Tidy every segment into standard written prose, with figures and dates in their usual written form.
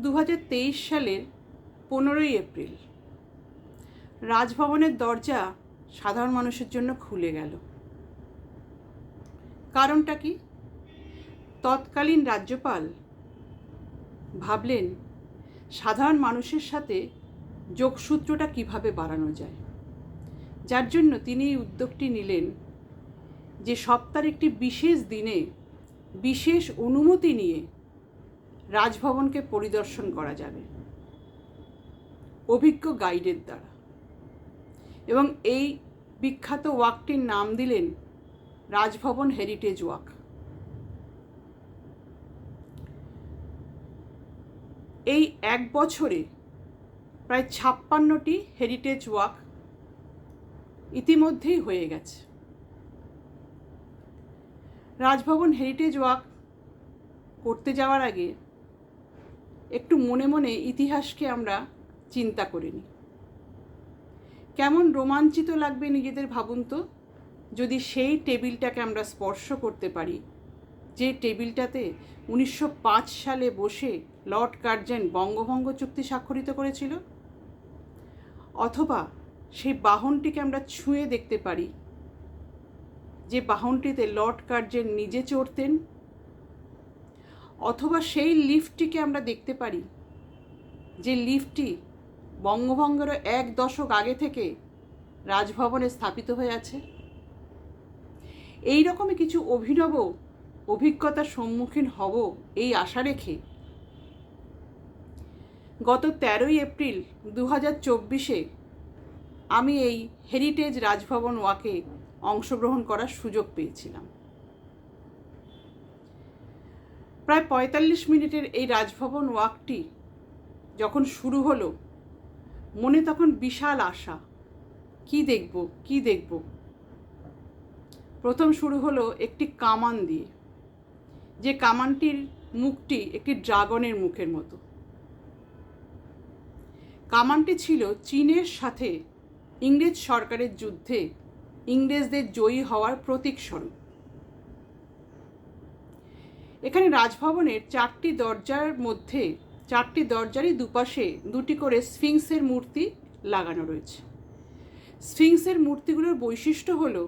2023 সালের 15ই এপ্রিল রাজভবনের দরজা সাধারণ মানুষের জন্য খুলে গেল। কারণটা কি? তৎকালীন রাজ্যপাল ভাবলেন সাধারণ মানুষের সাথে যোগসূত্রটা কিভাবে বাড়ানো যায়, যার জন্য তিনি এই উদ্যোগটি নিলেন যে সপ্তাহের একটি বিশেষ দিনে বিশেষ অনুমতি নিয়ে রাজভবনকে পরিদর্শন করা যাবে অভিজ্ঞ গাইডের দ্বারা, এবং এই বিখ্যাত ওয়াকটির নাম দিলেন রাজভবন হেরিটেজ ওয়াক। এই এক বছরে প্রায় 56টি হেরিটেজ ওয়াক ইতিমধ্যেই হয়ে গেছে। রাজভবন হেরিটেজ ওয়াক করতে যাওয়ার আগে একটু মনে মনে ইতিহাসকে আমরা চিন্তা করে নিই। কেমন রোমাঞ্চিত লাগবে নিজেদের ভাবুন তো, যদি সেই টেবিলটাকে আমরা স্পর্শ করতে পারি, যে টেবিলটাতে 1905 সালে বসে লর্ড কার্জন বঙ্গভঙ্গ চুক্তি স্বাক্ষরিত করেছিল, অথবা সেই বাহনটিকে আমরা ছুঁয়ে দেখতে পারি, যে বাহনটিতে লর্ড কার্জন নিজে চড়তেন, অথবা সেই লিফটটিকে আমরা দেখতে পারি যে লিফটটি বঙ্গভঙ্গের 1 দশক আগে থেকে রাজভবনে স্থাপিত হয়ে আছে। এই রকমই কিছু অভিনব অভিজ্ঞতার সম্মুখীন হব এই আশা রেখে গত 13ই এপ্রিল 2024-এ আমি এই হেরিটেজ রাজভবন ওয়াকে অংশগ্রহণ করার সুযোগ পেয়েছিলাম। প্রায় 45 মিনিটের এই রাজভবন ওয়াকটি যখন শুরু হলো, মনে তখন বিশাল আশা, কি দেখব। প্রথম শুরু হলো একটি কামান দিয়ে, যে কামানটির মুখটি একটি ড্রাগনের মুখের মতো। কামানটি ছিল চীনের সাথে ইংরেজ সরকারের যুদ্ধে ইংরেজদের জয়ী হওয়ার প্রতীক স্বরূপ। এখানে রাজভবনের 4টি দরজার মধ্যে 4টি দরজারই দুপাশে 2টি করে স্ফিংসের মূর্তি লাগানো রয়েছে। স্ফিংসের মূর্তিগুলোর বৈশিষ্ট্য হলো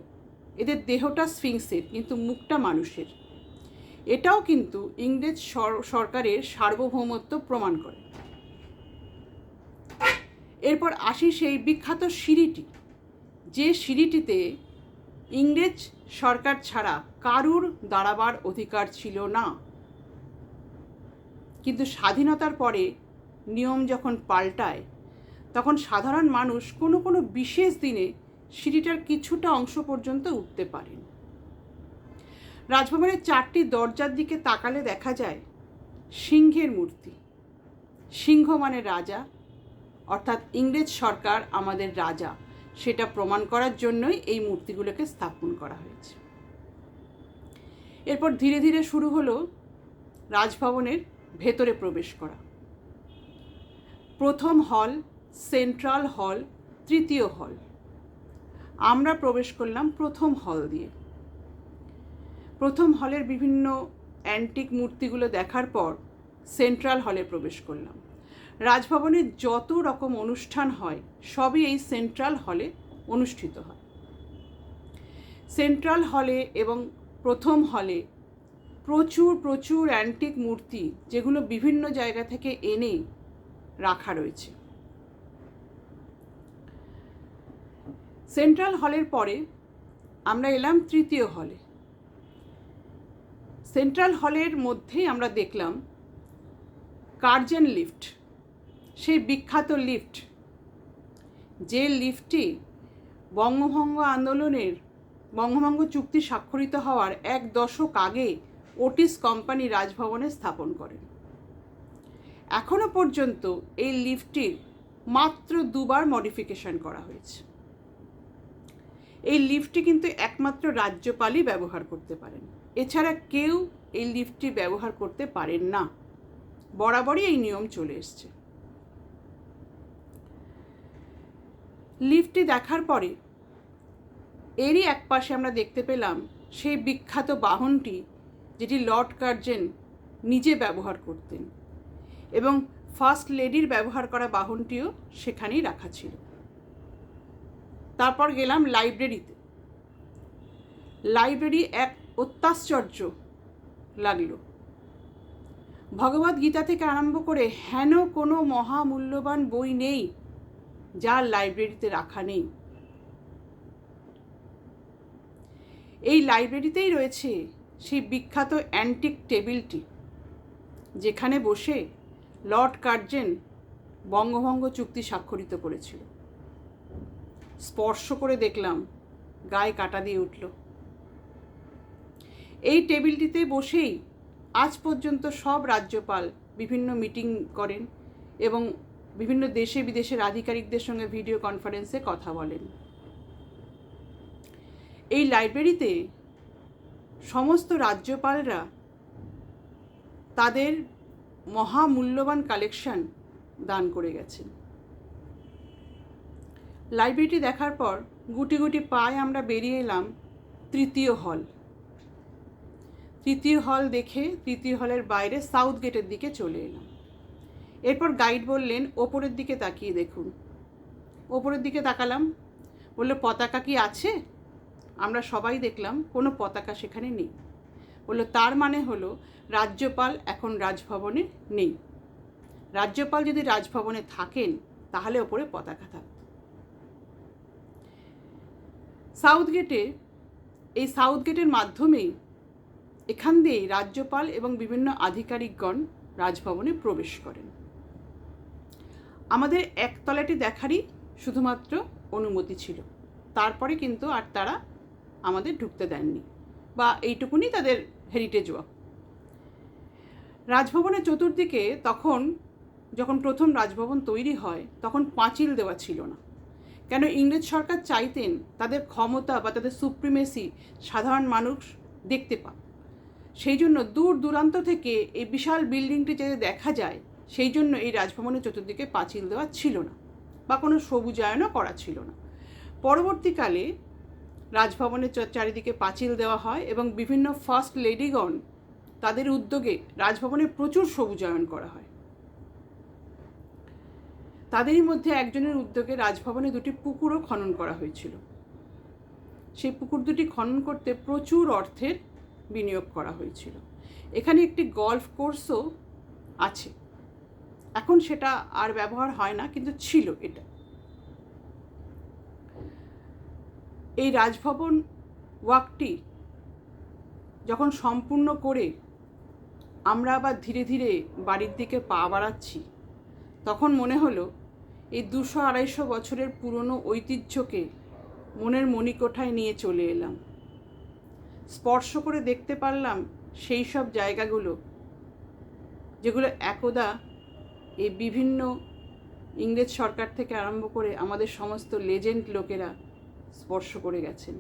এদের দেহটা স্ফিংসের কিন্তু মুখটা মানুষের। এটাও কিন্তু ইংরেজ সরকারের সার্বভৌমত্ব প্রমাণ করে। এরপর আসি সেই বিখ্যাত সিঁড়িটি, যে সিঁড়িটিতে ইংরেজ সরকার ছাড়া কারুর দাঁড়াবার অধিকার ছিল না। কিন্তু স্বাধীনতার পরে নিয়ম যখন পাল্টায়, তখন সাধারণ মানুষ কোনো বিশেষ দিনে সিঁড়িটার কিছুটা অংশ পর্যন্ত উঠতে পারেন। রাজভবনের 4টি দরজার দিকে তাকালে দেখা যায় সিংহের মূর্তি। সিংহ মানে রাজা, অর্থাৎ ইংরেজ সরকার আমাদের রাজা, সেটা প্রমাণ করার জন্যই এই মূর্তিগুলোকে স্থাপন করা হয়েছে। এরপর ধীরে ধীরে শুরু হলো রাজভবনের ভেতরে প্রবেশ করা। প্রথম হল সেন্ট্রাল হল, তৃতীয় হল। আমরা প্রবেশ করলাম প্রথম হল দিয়ে। প্রথম হলের বিভিন্ন অ্যান্টিক মূর্তিগুলো দেখার পর সেন্ট্রাল হলে প্রবেশ করলাম। রাজভবনের যত রকম অনুষ্ঠান হয় সবই এই সেন্ট্রাল হলে অনুষ্ঠিত হয়। সেন্ট্রাল হলে এবং প্রথম হলে প্রচুর অ্যান্টিক মূর্তি, যেগুলো বিভিন্ন জায়গা থেকে এনে রাখা রয়েছে। সেন্ট্রাল হলের পরে আমরা এলাম তৃতীয় হলে। সেন্ট্রাল হলের মধ্যেই আমরা দেখলাম কার্জন লিফট, সেই বিখ্যাত লিফট, যে লিফটটি বঙ্গভঙ্গ চুক্তি স্বাক্ষরিত হওয়ার 1 দশক আগে ওটিস কোম্পানি রাজভবনে স্থাপন করেন। এখনো পর্যন্ত এই লিফটটির মাত্র 2বার মডিফিকেশন করা হয়েছে। এই লিফটটি কিন্তু একমাত্র রাজ্যপালই ব্যবহার করতে পারেন, এছাড়া কেউ এই লিফটটি ব্যবহার করতে পারেন না। বরাবরই এই নিয়ম চলে এসছে। লিফটটি দেখার পরে এরই এক পাশে আমরা দেখতে পেলাম সেই বিখ্যাত বাহনটি, যেটি লর্ড কার্জন নিজে ব্যবহার করতেন, এবং ফার্স্ট লেডির ব্যবহার করা বাহনটিও সেখানেই রাখা ছিল। তারপর গেলাম লাইব্রেরিতে। লাইব্রেরি এক অত্যাশ্চর্য লাগলো। ভগবদ্গীতা থেকে আরম্ভ করে হেন কোনো মহামূল্যবান বই নেই যা লাইব্রেরিতে রাখা নেই। এই লাইব্রেরিতেই রয়েছে সেই বিখ্যাত অ্যান্টিক টেবিলটি, যেখানে বসে লর্ড কার্জন বঙ্গভঙ্গ চুক্তি স্বাক্ষরিত করেছিল। স্পর্শ করে দেখলাম, গায়ে কাঁটা দিয়ে উঠল। এই টেবিলটিতে বসেই আজ পর্যন্ত সব রাজ্যপাল বিভিন্ন মিটিং করেন এবং বিভিন্ন দেশে বিদেশের আধিকারিকদের সঙ্গে ভিডিও কনফারেন্সে কথা বলেন। এই লাইব্রেরিতে সমস্ত রাজ্যপালরা তাদের মহামূল্যবান কালেকশন দান করে গেছেন। লাইব্রেরিটি দেখার পর গুটি গুটি পায়ে আমরা বেরিয়ে এলাম তৃতীয় হল। তৃতীয় হল দেখে তৃতীয় হলের বাইরে সাউথ গেটের দিকে চলে এলাম। এরপর গাইড বললেন ওপরের দিকে তাকিয়ে দেখুন। ওপরের দিকে তাকালাম, বললো পতাকা কি আছে? আমরা সবাই দেখলাম কোনো পতাকা সেখানে নেই। বললো তার মানে হলো রাজ্যপাল এখন রাজভবনে নেই। রাজ্যপাল যদি রাজভবনে থাকেন তাহলে ওপরে পতাকা থাকত। সাউথ গেটে, এই সাউথ গেটের মাধ্যমেই এখান দিয়েই রাজ্যপাল এবং বিভিন্ন আধিকারিকগণ রাজভবনে প্রবেশ করেন। আমাদের একতলাটি দেখারই শুধুমাত্র অনুমতি ছিল, তারপরে কিন্তু আর তারা আমাদের ঢুকতে দেননি, বা এইটুকুনি তাদের হেরিটেজ ওয়াক। রাজভবনের চতুর্দিকে যখন প্রথম রাজভবন তৈরি হয় তখন পাঁচিল দেওয়া ছিল না। কেন? ইংরেজ সরকার চাইতেন তাদের ক্ষমতা বা তাদের সুপ্রিমেসি সাধারণ মানুষ দেখতে পাক। সেই জন্য দূর দূরান্ত থেকে এই বিশাল বিল্ডিংটি যাতে দেখা যায়, সেই জন্য এই রাজভবনের চতুর্দিকে পাঁচিল দেওয়া ছিল না বা কোনো সবুজায়নও করা ছিল না। পরবর্তীকালে রাজভবনের চারিদিকে পাঁচিল দেওয়া হয় এবং বিভিন্ন ফার্স্ট লেডিগণ তাদের উদ্যোগে রাজভবনে প্রচুর সবুজায়ন করা হয়। তাদেরই মধ্যে একজনের উদ্যোগে রাজভবনে দুটি পুকুরও খনন করা হয়েছিল। সেই পুকুর দুটি খনন করতে প্রচুর অর্থের বিনিয়োগ করা হয়েছিল। এখানে একটি গল্ফ কোর্সও আছে, এখন সেটা আর ব্যবহার হয় না, কিন্তু ছিল এটা। এই রাজভবন ওয়াকটি যখন সম্পূর্ণ করে আমরা আবার ধীরে ধীরে বাড়ির দিকে পা বাড়াচ্ছি, তখন মনে হলো এই 200-250 বছরের পুরনো ঐতিহ্যকে মনের মণিকোঠায় নিয়ে চলে এলাম। স্পর্শ করে দেখতে পারলাম সেই সব জায়গাগুলো যেগুলো একদা এই বিভিন্ন ইংরেজ সরকার থেকে আরম্ভ করে আমাদের সমস্ত লেজেন্ড লোকেরা স্পর্শ করে গেছেন।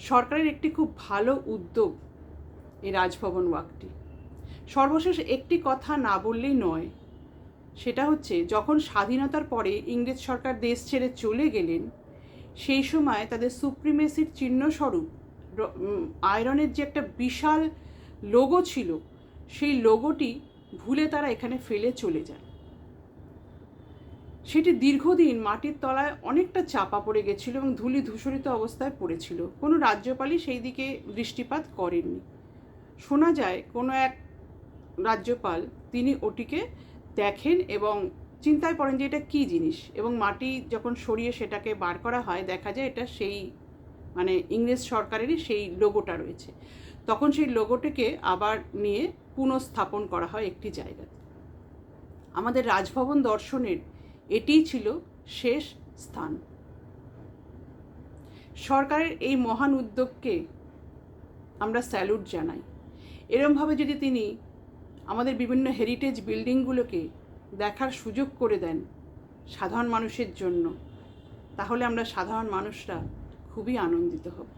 সরকারের একটি খুব ভালো উদ্যোগ এই রাজভবন ওয়াকটি। সর্বশেষ একটি কথা না বললেই নয়, সেটা হচ্ছে যখন স্বাধীনতার পরে ইংরেজ সরকার দেশ ছেড়ে চলে গেলেন, সেই সময় তাদের সুপ্রিমেসির চিহ্নস্বরূপ আয়রনের যে একটা বিশাল লোগো ছিল, সেই লোগোটি ভুলে তারা এখানে ফেলে চলে যায়। সেটি দীর্ঘদিন মাটির তলায় অনেকটা চাপা পড়ে গেছিল এবং ধূলি ধূসরিত অবস্থায় পড়েছিল। কোনো রাজ্যপালই সেই দিকে দৃষ্টিপাত করেননি। শোনা যায় কোনো এক রাজ্যপাল তিনি ওটিকে দেখেন এবং চিন্তায় পড়েন যে এটা কী জিনিস, এবং মাটি যখন সরিয়ে সেটাকে বার করা হয় দেখা যায় এটা সেই ইংরেজ সরকারেরই সেই লোগোটা রয়েছে। তখন সেই লোগোটিকে আবার নিয়ে পুনঃস্থাপন করা হয় একটি জায়গাতে। আমাদের রাজভবন দর্শনের এটিই ছিল শেষ স্থান। সরকারের এই মহান উদ্যোগকে আমরা স্যালুট জানাই। এরমভাবে যদি তিনি আমাদের বিভিন্ন হেরিটেজ বিল্ডিংগুলোকে দেখার সুযোগ করে দেন সাধারণ মানুষের জন্য, তাহলে আমরা সাধারণ মানুষরা খুবই আনন্দিত হব।